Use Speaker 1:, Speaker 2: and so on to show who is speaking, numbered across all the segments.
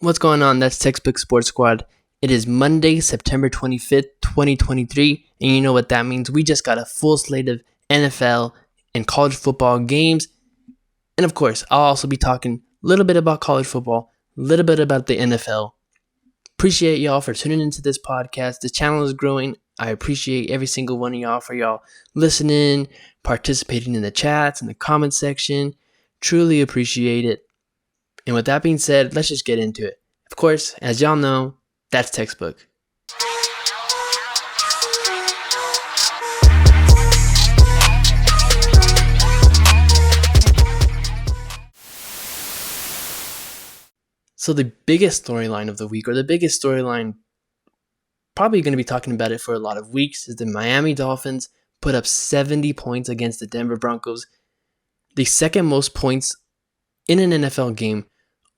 Speaker 1: What's going on? That's Textbook Sports Squad. It is Monday, September 25th, 2023, and you know what that means. We just got a full slate of NFL and college football games. And of course, I'll also be talking a little bit about college football, a little bit about the NFL. Appreciate y'all for tuning into this podcast. The channel is growing. I appreciate every single one of y'all for y'all listening, participating in the chats, in the comment section. Truly appreciate it. And with that being said, let's just get into it. Of course, as y'all know, that's textbook. So the biggest storyline of the week, or the biggest storyline, probably going to be talking about it for a lot of weeks, is the Miami Dolphins put up 70 points against the Denver Broncos. The second most points in an NFL game.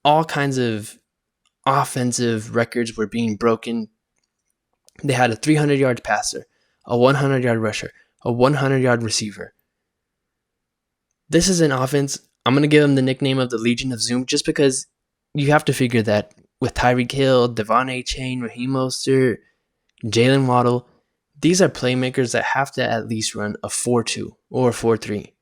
Speaker 1: All kinds of offensive records were being broken. They had a 300-yard passer, a 100-yard rusher, a 100-yard receiver. This is an offense, I'm going to give them the nickname of the Legion of Zoom just because you have to figure that with Tyreek Hill, Devon Achane, Raheem Mostert, Jalen Waddle, these are playmakers that have to at least run a 4-2 or a 4-3.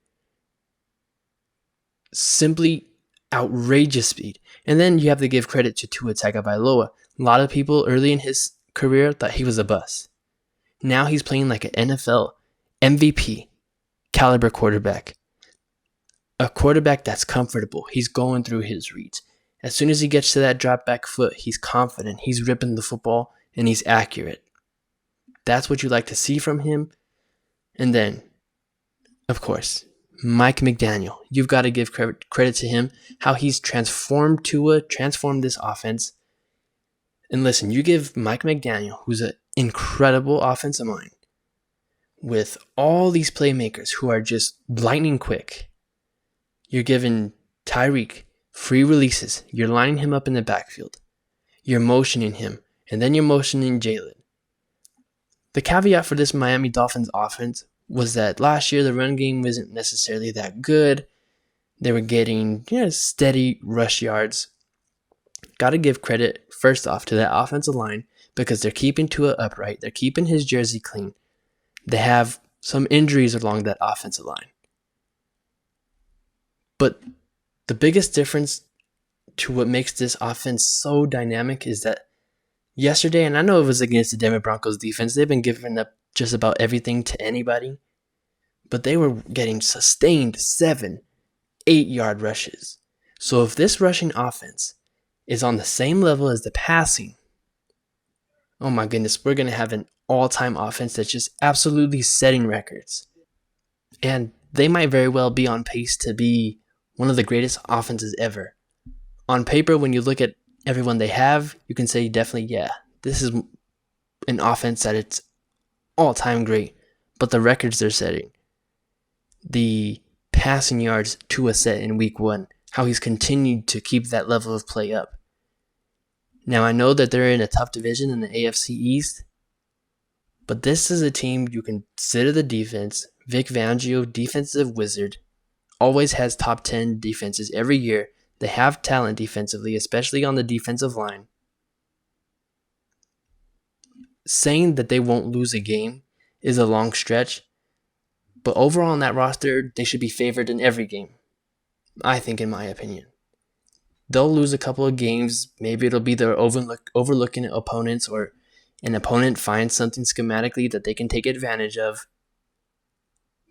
Speaker 1: Simply outrageous speed. And then you have to give credit to Tua Tagovailoa. A lot of people early in his career thought he was a bust. Now he's playing like an NFL MVP caliber quarterback. A quarterback that's comfortable. He's going through his reads. As soon as he gets to that drop back foot, he's confident. He's ripping the football and he's accurate. That's what you like to see from him. And then, of course, Mike McDaniel. You've got to give credit to him, how he's transformed this offense. And listen, you give Mike McDaniel, who's an incredible offensive mind, with all these playmakers who are just lightning quick. You're giving Tyreek free releases. You're lining him up in the backfield. You're motioning him, and then you're motioning Jalen. The caveat for this Miami Dolphins offense was that last year the run game wasn't necessarily that good. They were getting steady rush yards. Got to give credit first off to that offensive line because they're keeping Tua upright. They're keeping his jersey clean. They have some injuries along that offensive line. But the biggest difference to what makes this offense so dynamic is that yesterday, and I know it was against the Denver Broncos defense, they've been giving up just about everything to anybody, but they were getting sustained 7-8 yard rushes. So if this rushing offense is on the same level as the passing, oh my goodness, we're going to have an all-time offense that's just absolutely setting records. And they might very well be on pace to be one of the greatest offenses ever. On paper, when you look at everyone they have, you can say definitely, yeah, this is an offense that it's all-time great. But the records they're setting, the passing yards Tua set in week 1, how he's continued to keep that level of play up. Now, I know that they're in a tough division in the AFC East, but this is a team you consider the defense. Vic Fangio, defensive wizard, always has top 10 defenses every year. They have talent defensively, especially on the defensive line. Saying that they won't lose a game is a long stretch, but overall on that roster, they should be favored in every game, I think, in my opinion. They'll lose a couple of games. Maybe it'll be their overlooking opponents, or an opponent finds something schematically that they can take advantage of.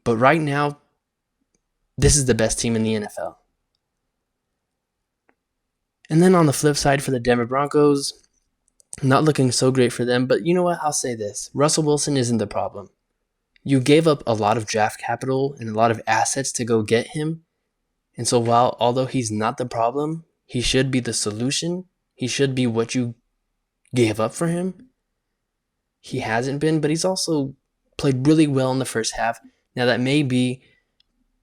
Speaker 1: But right now, this is the best team in the NFL. And then on the flip side for the Denver Broncos, not looking so great for them, but you know what? I'll say this. Russell Wilson isn't the problem. You gave up a lot of draft capital and a lot of assets to go get him. And so although he's not the problem, he should be the solution. He should be what you gave up for him. He hasn't been, but he's also played really well in the first half. Now that may be,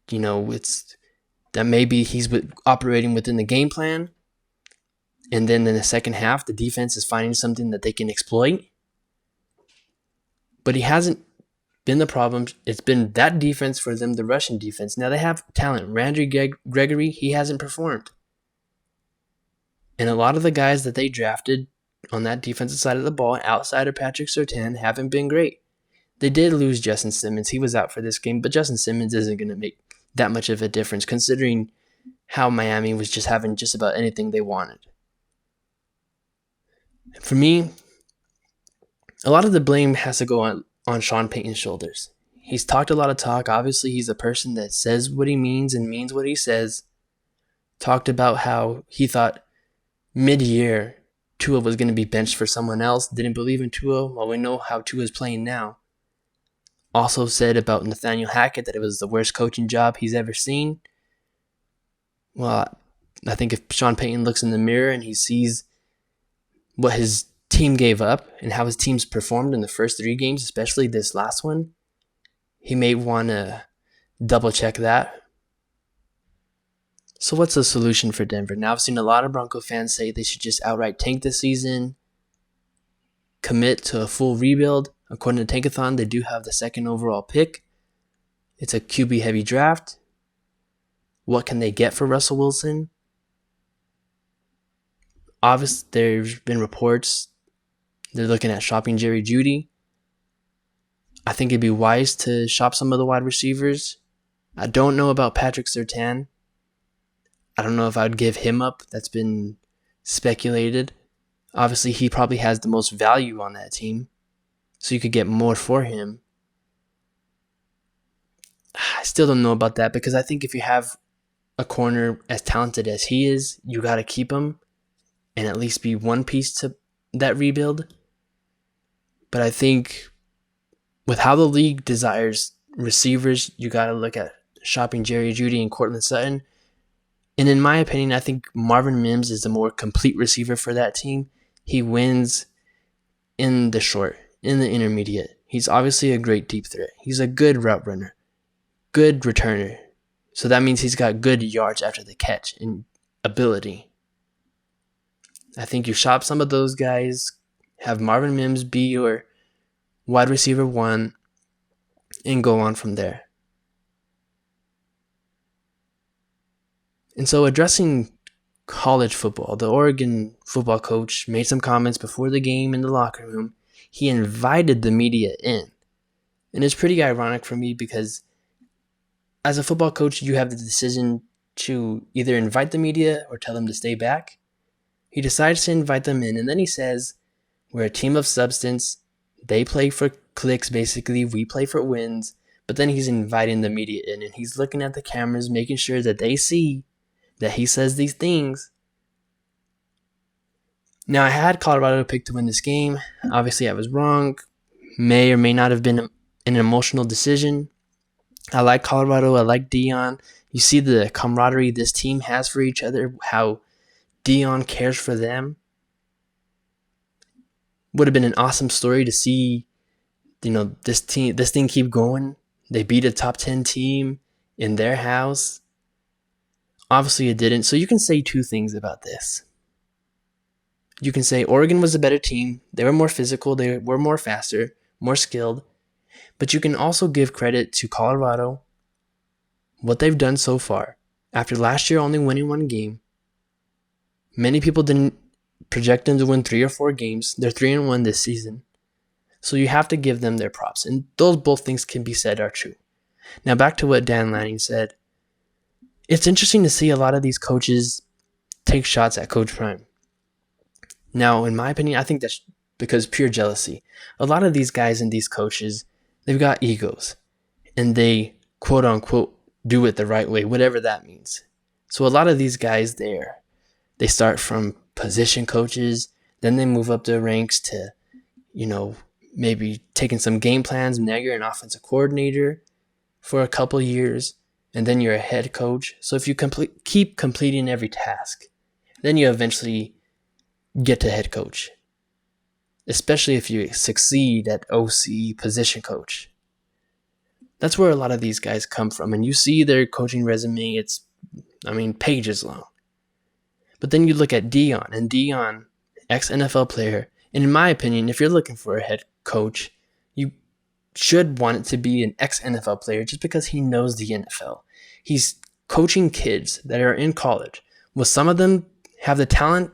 Speaker 1: he's operating within the game plan. And then in the second half, the defense is finding something that they can exploit. But he hasn't been the problem. It's been that defense for them, the Russian defense. Now they have talent. Randy Gregory, he hasn't performed. And a lot of the guys that they drafted on that defensive side of the ball, outside of Patrick Surtain, haven't been great. They did lose Justin Simmons. He was out for this game, but Justin Simmons isn't going to make that much of a difference considering how Miami was just having just about anything they wanted. For me, a lot of the blame has to go on Sean Payton's shoulders. He's talked a lot of talk. Obviously, he's a person that says what he means and means what he says. Talked about how he thought mid-year Tua was going to be benched for someone else. Didn't believe in Tua. Well, we know how Tua is playing now. Also said about Nathaniel Hackett that it was the worst coaching job he's ever seen. Well, I think if Sean Payton looks in the mirror and he sees what his team gave up and how his team's performed in the first 3 games, especially this last one, he may want to double check that. So what's the solution for Denver? Now, I've seen a lot of Bronco fans say they should just outright tank this season, commit to a full rebuild. According to Tankathon, they do have the 2nd overall pick. It's a QB-heavy draft. What can they get for Russell Wilson? Obviously, there's been reports they're looking at shopping Jerry Jeudy. I think it'd be wise to shop some of the wide receivers. I don't know about Patrick Surtain. I don't know if I'd give him up. That's been speculated. Obviously, he probably has the most value on that team, so you could get more for him. I still don't know about that because I think if you have a corner as talented as he is, you got to keep him and at least be one piece to that rebuild. But I think with how the league desires receivers, you got to look at shopping Jerry Jeudy and Courtland Sutton. And in my opinion, I think Marvin Mims is the more complete receiver for that team. He wins in the short, in the intermediate. He's obviously a great deep threat. He's a good route runner, good returner. So that means he's got good yards after the catch and ability. I think you shop some of those guys, have Marvin Mims be your wide receiver 1, and go on from there. And so addressing college football, the Oregon football coach made some comments before the game in the locker room. He invited the media in. And it's pretty ironic for me because as a football coach, you have the decision to either invite the media or tell them to stay back. He decides to invite them in, and then he says, we're a team of substance. They play for clicks, basically. We play for wins. But then he's inviting the media in, and he's looking at the cameras, making sure that they see that he says these things. Now, I had Colorado picked to win this game. Obviously, I was wrong. May or may not have been an emotional decision. I like Colorado. I like Deion. You see the camaraderie this team has for each other, how Deion cares for them. Would have been an awesome story to see, this thing keep going. They beat a top 10 team in their house. Obviously, it didn't. So you can say 2 things about this. You can say Oregon was a better team. They were more physical. They were more faster, more skilled. But you can also give credit to Colorado, what they've done so far. After last year only winning 1 game, many people didn't project them to win 3 or 4 games. They're 3-1 this season. So you have to give them their props. And those both things can be said are true. Now back to what Dan Lanning said. It's interesting to see a lot of these coaches take shots at Coach Prime. Now, in my opinion, I think that's because pure jealousy. A lot of these guys and these coaches, they've got egos. And they, quote unquote, do it the right way, whatever that means. So a lot of these guys there, they start from position coaches, then they move up the ranks to, maybe taking some game plans. Now you're an offensive coordinator for a couple years, and then you're a head coach. So if you keep completing every task, then you eventually get to head coach, especially if you succeed at OC position coach. That's where a lot of these guys come from. And you see their coaching resume, it's, pages long. But then you look at Deion, and Deion, ex-NFL player, and in my opinion, if you're looking for a head coach, you should want it to be an ex-NFL player just because he knows the NFL. He's coaching kids that are in college. Will some of them have the talent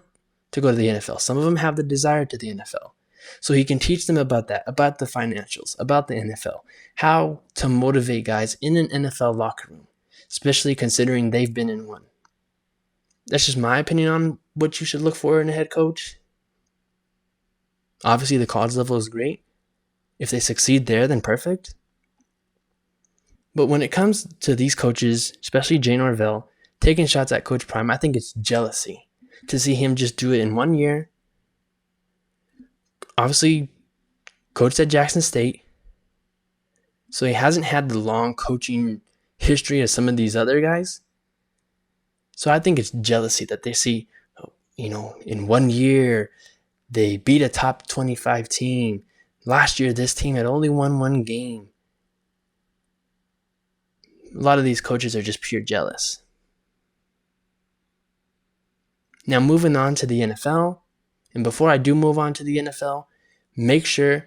Speaker 1: to go to the NFL. Some of them have the desire to the NFL. So he can teach them about that, about the financials, about the NFL, how to motivate guys in an NFL locker room, especially considering they've been in one. That's just my opinion on what you should look for in a head coach. Obviously, the college level is great. If they succeed there, then perfect. But when it comes to these coaches, especially Jay Norvell, taking shots at Coach Prime, I think it's jealousy to see him just do it in 1 year. Obviously, coached at Jackson State, so he hasn't had the long coaching history of some of these other guys. So I think it's jealousy that they see, in 1 year, they beat a top 25 team. Last year, this team had only won 1 game. A lot of these coaches are just pure jealous. Now, moving on to the NFL, and before I do move on to the NFL, make sure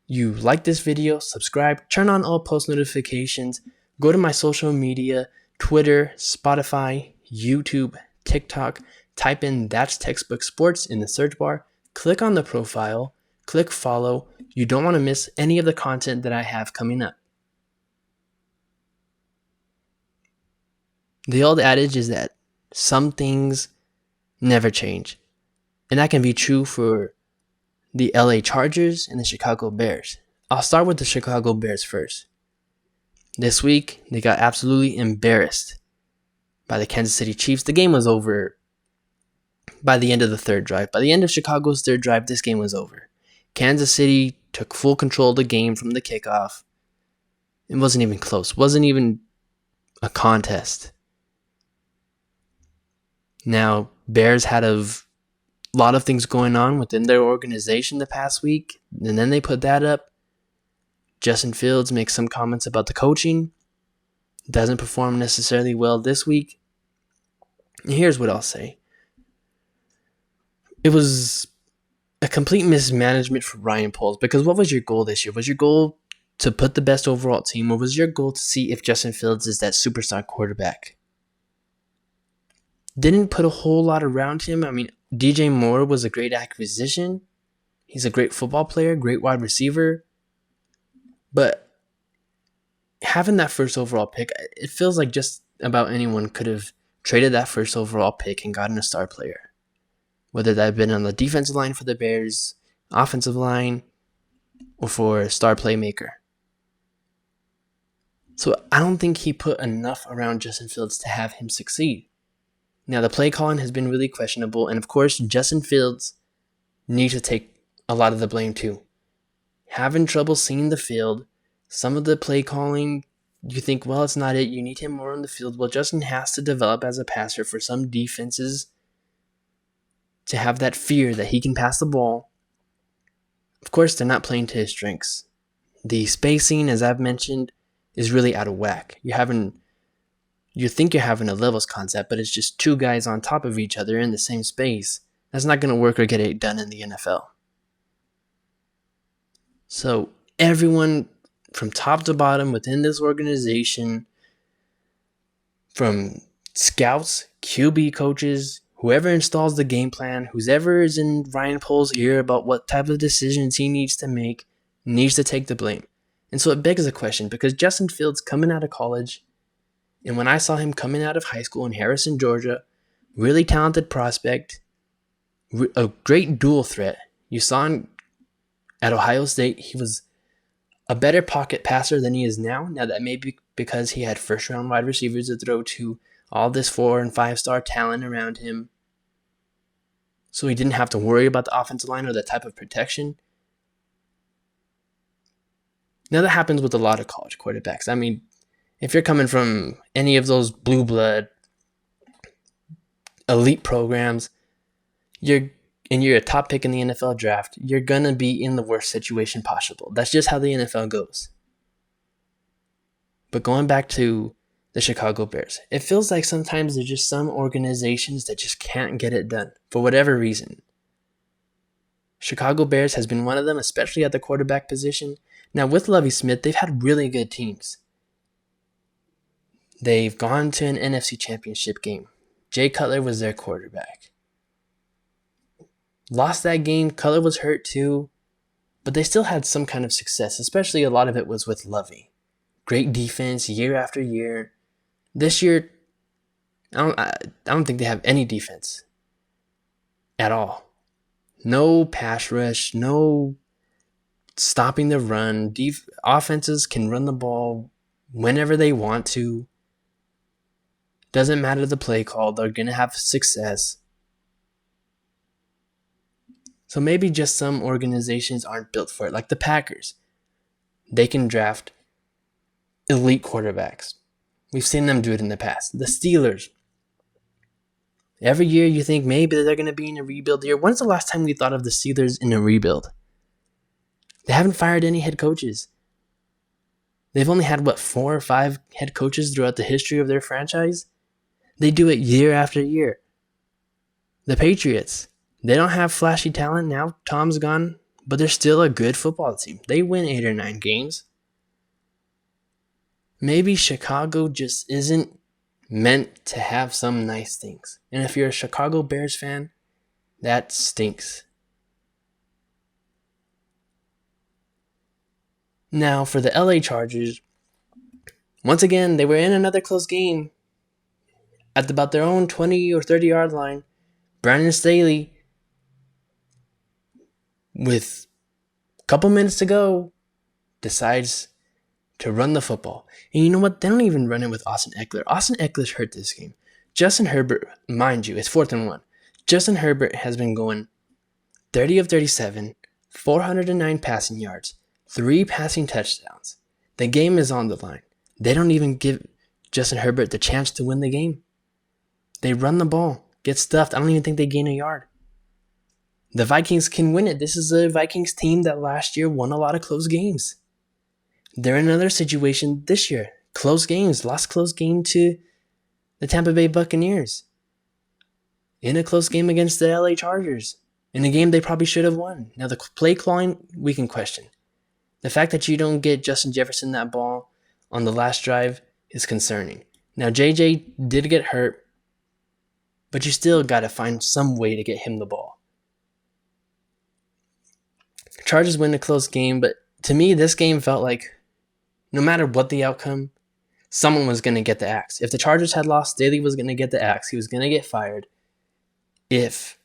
Speaker 1: you like this video, subscribe, turn on all post notifications, go to my social media, Twitter, Spotify, YouTube, TikTok, type in That's Textbook Sports in the search bar, click on the profile, click follow. You don't want to miss any of the content that I have coming up. The old adage is that some things never change. And that can be true for the LA Chargers and the Chicago Bears. I'll start with the Chicago Bears first. This week, they got absolutely embarrassed by the Kansas City Chiefs. The game was over by the end of the third drive. By the end of Chicago's third drive, this game was over. Kansas City took full control of the game from the kickoff. It wasn't even close. Wasn't even a contest. Now, Bears had a lot of things going on within their organization the past week, and then they put that up. Justin Fields makes some comments about the coaching. Doesn't perform necessarily well this week. And here's what I'll say. It was a complete mismanagement for Ryan Poles, because what was your goal this year? Was your goal to put the best overall team, or was your goal to see if Justin Fields is that superstar quarterback? Didn't put a whole lot around him. I mean, DJ Moore was a great acquisition. He's a great football player, great wide receiver. But having that first overall pick, it feels like just about anyone could have traded that first overall pick and gotten a star player. Whether that had been on the defensive line for the Bears, offensive line, or for a star playmaker. So I don't think he put enough around Justin Fields to have him succeed. Now, the play calling has been really questionable, and of course, Justin Fields needs to take a lot of the blame too. Having trouble seeing the field, some of the play calling, you think, well, it's not it, you need him more on the field. Well, Justin has to develop as a passer for some defenses to have that fear that he can pass the ball. Of course, they're not playing to his strengths. The spacing, as I've mentioned, is really out of whack. You think you're having a levels concept, but it's just 2 guys on top of each other in the same space. That's not going to work or get it done in the NFL. So everyone from top to bottom within this organization, from scouts, QB coaches, whoever installs the game plan, whoever is in Ryan Poles' ear about what type of decisions he needs to make, needs to take the blame. And so it begs a question, because Justin Fields coming out of college, and when I saw him coming out of high school in Harrison, Georgia, really talented prospect, a great dual threat. You saw him at Ohio State. He was a better pocket passer than he is now. Now, that may be because he had first-round wide receivers to throw to, all this 4- and 5-star talent around him. So he didn't have to worry about the offensive line or that type of protection. Now, that happens with a lot of college quarterbacks. I mean, if you're coming from any of those blue blood elite programs, you're a top pick in the NFL draft, you're going to be in the worst situation possible. That's just how the NFL goes. But going back to the Chicago Bears, it feels like sometimes there's just some organizations that just can't get it done for whatever reason. Chicago Bears has been one of them, especially at the quarterback position. Now, with Lovie Smith, they've had really good teams. They've gone to an NFC Championship game. Jay Cutler was their quarterback. Lost that game. Cutler was hurt too. But they still had some kind of success, especially a lot of it was with Lovey. Great defense year after year. This year, I don't think they have any defense at all. No pass rush, no stopping the run. Offenses can run the ball whenever they want to. Doesn't matter the play call, they're going to have success. So maybe just some organizations aren't built for it, like the Packers. They can draft elite quarterbacks. We've seen them do it in the past. The Steelers. Every year you think maybe they're going to be in a rebuild year. When's the last time we thought of the Steelers in a rebuild? They haven't fired any head coaches. They've only had, 4 or 5 head coaches throughout the history of their franchise? They do it year after year. The Patriots. They don't have flashy talent now. Tom's gone. But they're still a good football team. They win 8 or 9 games. Maybe Chicago just isn't meant to have some nice things. And if you're a Chicago Bears fan, that stinks. Now, for the LA Chargers, once again, they were in another close game at about their own 20 or 30-yard line. Brandon Staley, with a couple minutes to go, decides to run the football. And you know what? They don't even run it with Austin Eckler. Austin Eckler's hurt this game. Justin Herbert, mind you, it's 4th and 1. Justin Herbert has been going 30 of 37, 409 passing yards, 3 passing touchdowns. The game is on the line. They don't even give Justin Herbert the chance to win the game. They run the ball, get stuffed. I don't even think they gain a yard. The Vikings can win it. This is a Vikings team that last year won a lot of close games. They're in another situation this year. Close games. Lost close game to the Tampa Bay Buccaneers. In a close game against the LA Chargers. In a game they probably should have won. Now the play calling, we can question. The fact that you don't get Justin Jefferson that ball on the last drive is concerning. Now JJ did get hurt, but you still got to find some way to get him the ball. Chargers win a close game, but to me this game felt like no matter what the outcome, someone was going to get the axe. If the Chargers had lost, Staley was going to get the axe. He was going to get fired. If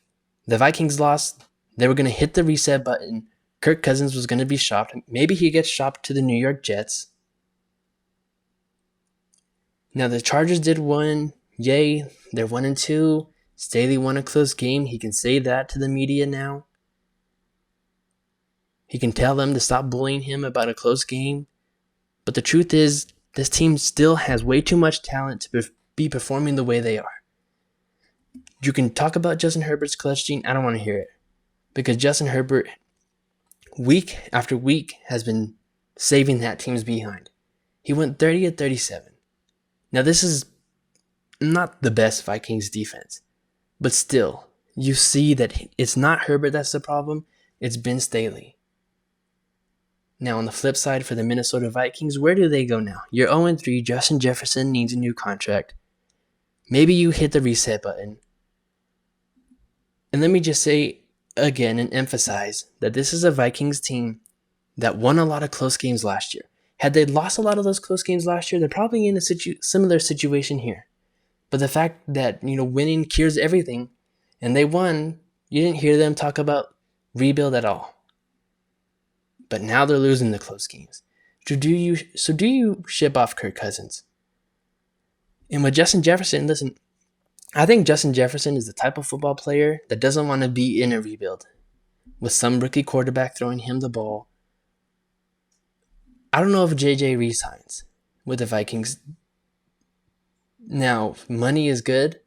Speaker 1: the Vikings lost, they were going to hit the reset button. Kirk Cousins was going to be shopped. Maybe he gets shopped to the New York Jets. Now the Chargers did win. Yay, they're 1-2. Staley won a close game. He can say that to the media now. He can tell them to stop bullying him about a close game. But the truth is, this team still has way too much talent to be performing the way they are. You can talk about Justin Herbert's clutch gene. I don't want to hear it. Because Justin Herbert, week after week, has been saving that team's behind. He went 30 of 37. Now, this is not the best Vikings defense. But still, you see that it's not Herbert that's the problem. It's Ben Staley. Now, on the flip side, for the Minnesota Vikings, where do they go now? You're 0-3. Justin Jefferson needs a new contract. Maybe you hit the reset button. And let me just say again and emphasize that this is a Vikings team that won a lot of close games last year. Had they lost a lot of those close games last year, they're probably in a similar situation here. But the fact that, winning cures everything, and they won, you didn't hear them talk about rebuild at all. But now they're losing the close games. So do you ship off Kirk Cousins? And with Justin Jefferson, listen, I think Justin Jefferson is the type of football player that doesn't want to be in a rebuild with some rookie quarterback throwing him the ball. I don't know if JJ resigns with the Vikings. Now, money is good.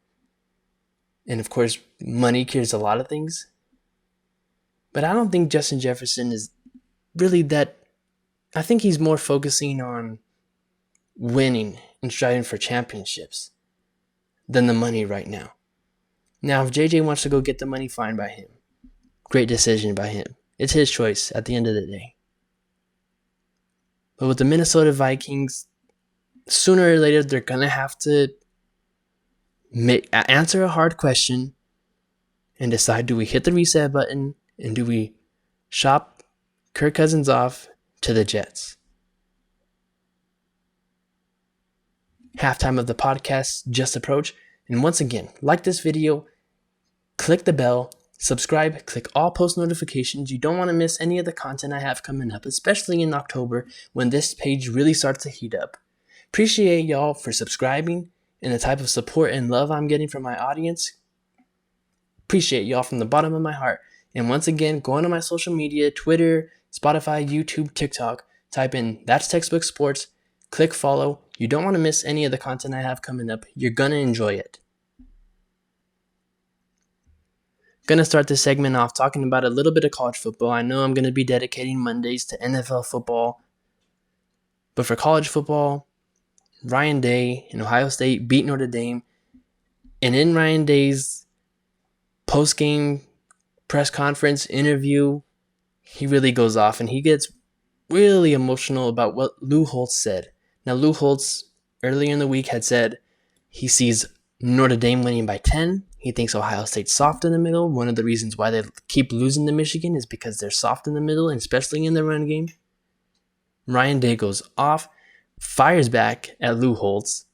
Speaker 1: And of course, money cures a lot of things. But I don't think Justin Jefferson is really that. I think he's more focusing on winning and striving for championships than the money right now. Now, if JJ wants to go get the money, fine by him. Great decision by him. It's his choice at the end of the day. But with the Minnesota Vikings, sooner or later, they're going to have to answer a hard question and decide, do we hit the reset button and do we shop Kirk Cousins off to the Jets? Halftime of the podcast just approached, and once again, like this video, click the bell, subscribe, click all post notifications. You don't want to miss any of the content I have coming up, especially in October when this page really starts to heat up. Appreciate y'all for subscribing and the type of support and love I'm getting from my audience. Appreciate y'all from the bottom of my heart. And once again, go onto my social media, Twitter, Spotify, YouTube, TikTok, type in That's Textbook Sports, click follow. You don't want to miss any of the content I have coming up. You're going to enjoy it. Going to start this segment off talking about a little bit of college football. I know I'm going to be dedicating Mondays to NFL football. But for college football, Ryan Day in Ohio State beat Notre Dame. And in Ryan Day's post-game press conference interview, he really goes off and he gets really emotional about what Lou Holtz said. Now, Lou Holtz earlier in the week had said he sees Notre Dame winning by 10. He thinks Ohio State's soft in the middle. One of the reasons why they keep losing to Michigan is because they're soft in the middle, and especially in the run game. Ryan Day goes off, fires back at Lou Holtz.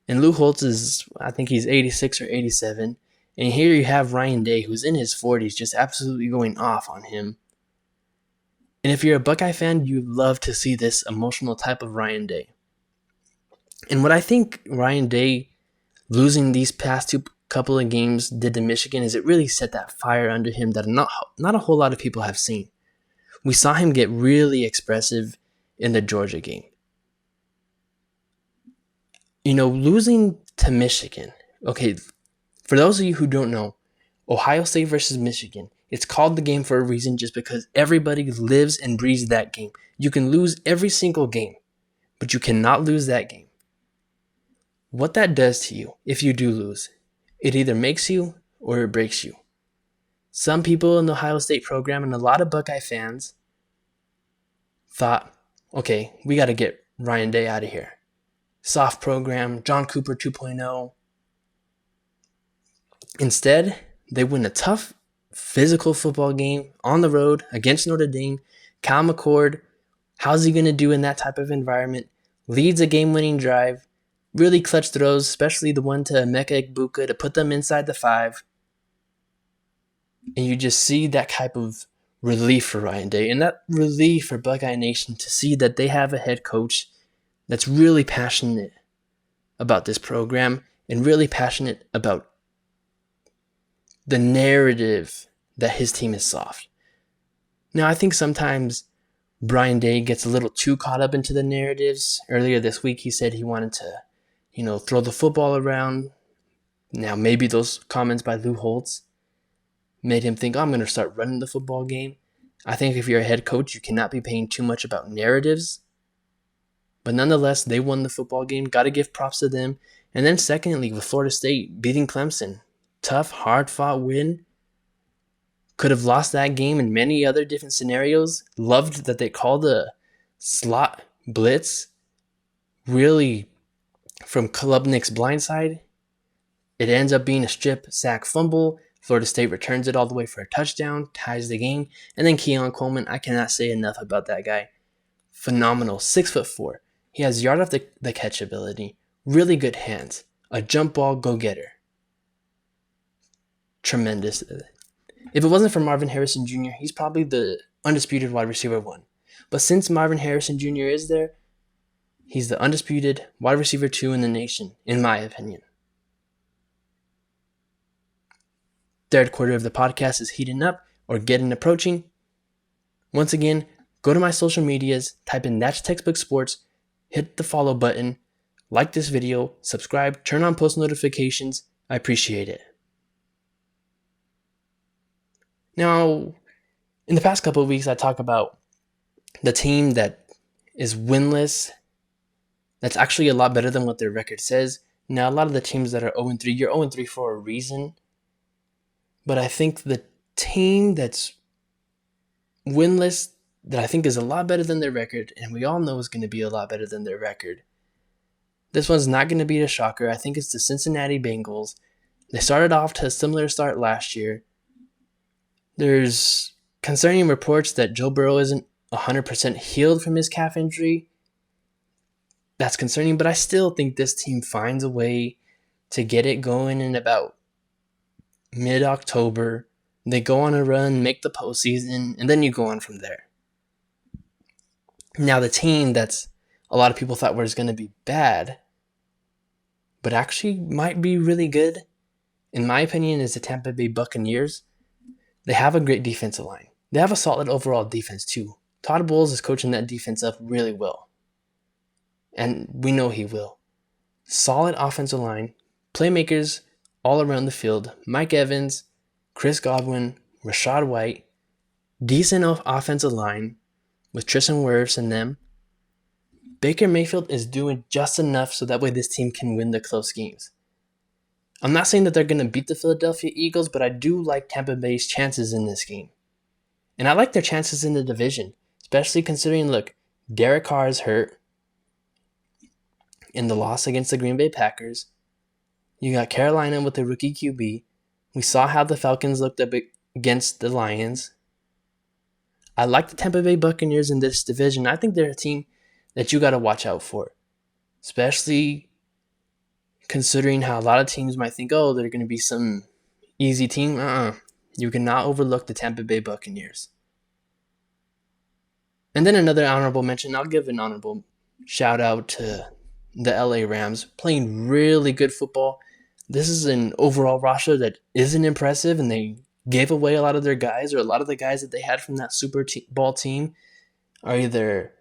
Speaker 1: And Lou Holtz is, I think he's 86 or 87. And here you have Ryan Day, who's in his 40s, just absolutely going off on him. And if you're a Buckeye fan, you love to see this emotional type of Ryan Day. And what I think Ryan Day losing these past couple of games did to Michigan is it really set that fire under him that not a whole lot of people have seen. We saw him get really expressive in the Georgia game. You know, losing to Michigan. Okay, for those of you who don't know, Ohio State versus Michigan, it's called the game for a reason just because everybody lives and breathes that game. You can lose every single game, but you cannot lose that game. What that does to you if you do lose, it either makes you or it breaks you. Some people in the Ohio State program and a lot of Buckeye fans thought, okay, we got to get Ryan Day out of here. Soft program, John Cooper 2.0. Instead, they win a tough physical football game on the road against Notre Dame. Cal McCord, how's he going to do in that type of environment? Leads a game-winning drive. Really clutch throws, especially the one to Emeka Egbuka to put them inside the 5. And you just see that type of relief for Ryan Day. And that relief for Buckeye Nation to see that they have a head coach that's really passionate about this program and really passionate about the narrative that his team is soft. Now, I think sometimes Ryan Day gets a little too caught up into the narratives. Earlier this week, he said he wanted to, throw the football around. Now, maybe those comments by Lou Holtz made him think, I'm going to start running the football game. I think if you're a head coach, you cannot be paying too much about narratives. But nonetheless, they won the football game. Got to give props to them. And then secondly, with Florida State beating Clemson. Tough, hard-fought win. Could have lost that game in many other different scenarios. Loved that they called a slot blitz. Really, from Klubnik's blindside, it ends up being a strip sack fumble. Florida State returns it all the way for a touchdown, ties the game. And then Keon Coleman, I cannot say enough about that guy. Phenomenal, 6'4". He has yard off the catch ability, really good hands, a jump ball go-getter. Tremendous. If it wasn't for Marvin Harrison Jr., he's probably the undisputed wide receiver 1. But since Marvin Harrison Jr. is there, he's the undisputed wide receiver 2 in the nation, in my opinion. Third quarter of the podcast is heating up or approaching. Once again, go to my social medias, type in That's Textbook Sports, hit the follow button, like this video, subscribe, turn on post notifications. I appreciate it. Now, in the past couple of weeks, I talk about the team that is winless. That's actually a lot better than what their record says. Now, a lot of the teams that are 0-3, you're 0-3 for a reason. But I think the team that's winless, that I think is a lot better than their record, and we all know is going to be a lot better than their record. This one's not going to be a shocker. I think it's the Cincinnati Bengals. They started off to a similar start last year. There's concerning reports that Joe Burrow isn't 100% healed from his calf injury. That's concerning, but I still think this team finds a way to get it going in about mid-October. They go on a run, make the postseason, and then you go on from there. Now, the team that's a lot of people thought was going to be bad, but actually might be really good, in my opinion, is the Tampa Bay Buccaneers. They have a great defensive line. They have a solid overall defense, too. Todd Bowles is coaching that defense up really well. And we know he will. Solid offensive line, playmakers all around the field. Mike Evans, Chris Godwin, Rachaad White. Decent offensive line with Tristan Wirfs and them. Baker Mayfield is doing just enough so that way this team can win the close games. I'm not saying that they're going to beat the Philadelphia Eagles, but I do like Tampa Bay's chances in this game. And I like their chances in the division, especially considering, look, Derek Carr is hurt in the loss against the Green Bay Packers. You got Carolina with the rookie QB. We saw how the Falcons looked up against the Lions. I like the Tampa Bay Buccaneers in this division. I think they're a team that you got to watch out for, especially considering how a lot of teams might think, oh, they're going to be some easy team. You cannot overlook the Tampa Bay Buccaneers. And then another honorable mention, I'll give an honorable shout out to the LA Rams, playing really good football. This is an overall roster that isn't impressive, and they gave away a lot of their guys, or a lot of the guys that they had from that Super Bowl team are either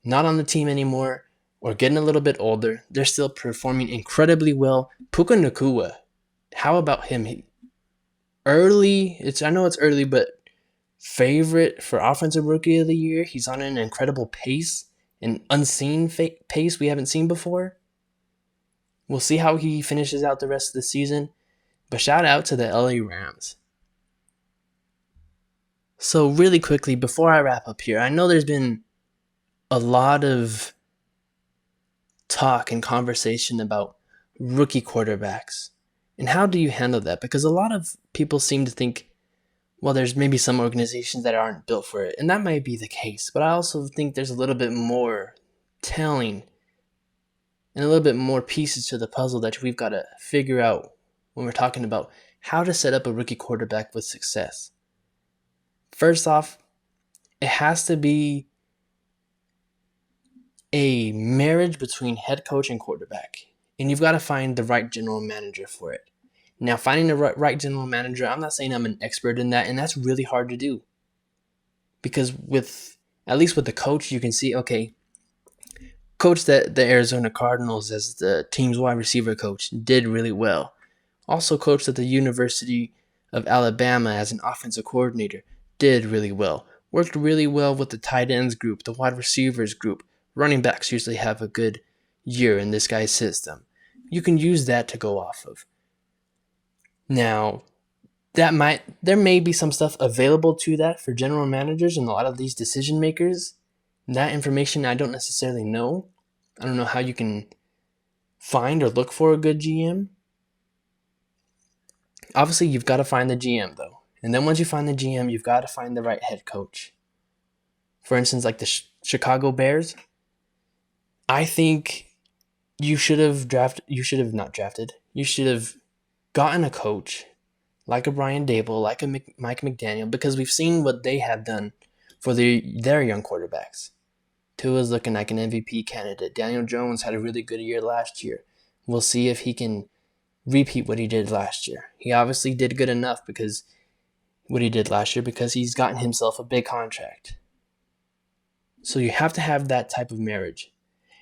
Speaker 1: not on the team anymore or getting a little bit older. They're still performing incredibly well. Puka Nacua, how about him? I know it's early, but favorite for Offensive Rookie of the Year. He's on an incredible pace, an unseen pace we haven't seen before. We'll see how he finishes out the rest of the season, but shout out to the LA Rams. So really quickly, before I wrap up here, I know there's been a lot of talk and conversation about rookie quarterbacks. And how do you handle that? Because a lot of people seem to think, well, there's maybe some organizations that aren't built for it. And that might be the case. But I also think there's a little bit more telling and a little bit more pieces to the puzzle that we've got to figure out when we're talking about how to set up a rookie quarterback with success. First off, it has to be a marriage between head coach and quarterback. And you've got to find the right general manager for it. Now, finding the right general manager, I'm not saying I'm an expert in that, and that's really hard to do. Because at least with the coach, you can see, okay, coach the Arizona Cardinals as the team's wide receiver coach did really well. Also coached at the University of Alabama as an offensive coordinator, did really well. Worked really well with the tight ends group, the wide receivers group. Running backs usually have a good year in this guy's system. You can use that to go off of. Now, there may be some stuff available to that for general managers and a lot of these decision makers. That information I don't necessarily know. I don't know how you can find or look for a good GM. Obviously, you've got to find the GM, though. And then once you find the GM, you've got to find the right head coach. For instance, like the Chicago Bears, I think you should have gotten a coach like a Brian Dable, like a Mike McDaniel, because we've seen what they have done for their young quarterbacks. Tua's looking like an MVP candidate. Daniel Jones had a really good year last year. We'll see if he can repeat what he did last year. He obviously did good enough because he's gotten himself a big contract. So you have to have that type of marriage.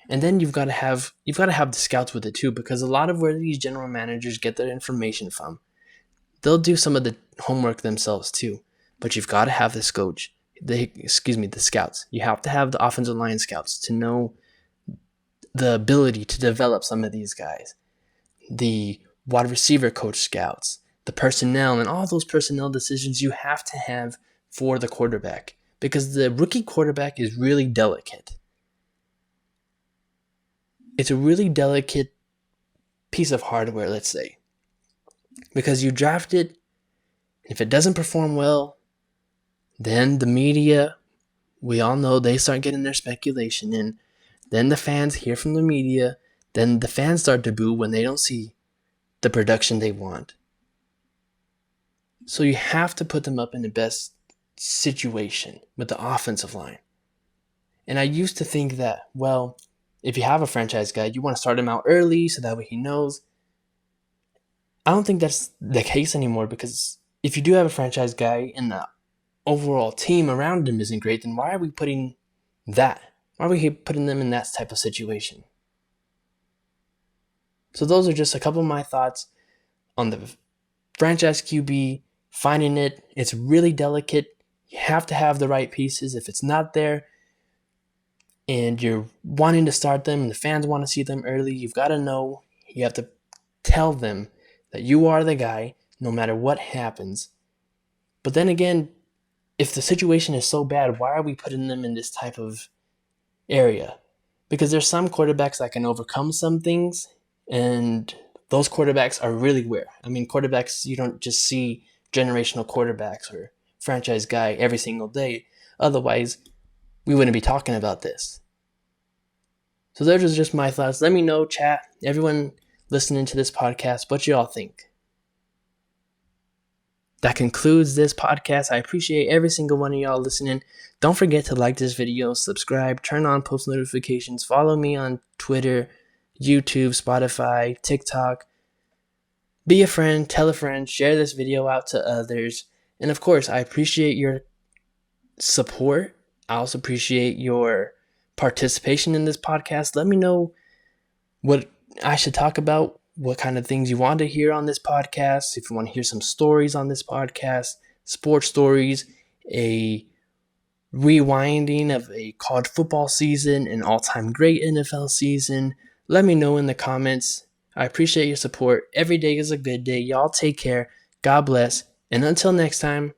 Speaker 1: And then you've got to have the scouts with it too, because a lot of where these general managers get their information from, they'll do some of the homework themselves too. But you've got to have the scouts. You have to have the offensive line scouts to know the ability to develop some of these guys. The wide receiver coach scouts, the personnel, and all those personnel decisions you have to have for the quarterback, because the rookie quarterback is really delicate. It's a really delicate piece of hardware, let's say. Because you draft it, if it doesn't perform well, then the media, we all know, they start getting their speculation in. Then the fans hear from the media. Then the fans start to boo when they don't see the production they want. So you have to put them up in the best situation with the offensive line. And I used to think that, well, if you have a franchise guy, you want to start him out early so that way he knows. I don't think that's the case anymore, because if you do have a franchise guy and the overall team around him isn't great, then why are we putting that? Why are we putting them in that type of situation? So those are just a couple of my thoughts on the franchise QB, finding it. It's really delicate. You have to have the right pieces. If it's not there and you're wanting to start them and the fans want to see them early, you've got to know, you have to tell them that you are the guy no matter what happens. But then again, if the situation is so bad, why are we putting them in this type of area? Because there's some quarterbacks that can overcome some things, and those quarterbacks are really rare. I mean, quarterbacks, you don't just see generational quarterbacks or franchise guy every single day. Otherwise, we wouldn't be talking about this. So those are just my thoughts. Let me know, chat, everyone listening to this podcast, what you all think. That concludes this podcast. I appreciate every single one of y'all listening. Don't forget to like this video, subscribe, turn on post notifications, follow me on Twitter, YouTube, Spotify, TikTok. Be a friend, tell a friend, share this video out to others. And of course, I appreciate your support. I also appreciate your participation in this podcast. Let me know what I should talk about, what kind of things you want to hear on this podcast. If you want to hear some stories on this podcast, sports stories, a rewinding of a college football season, an all-time great NFL season, let me know in the comments. I appreciate your support. Every day is a good day. Y'all take care. God bless. And until next time,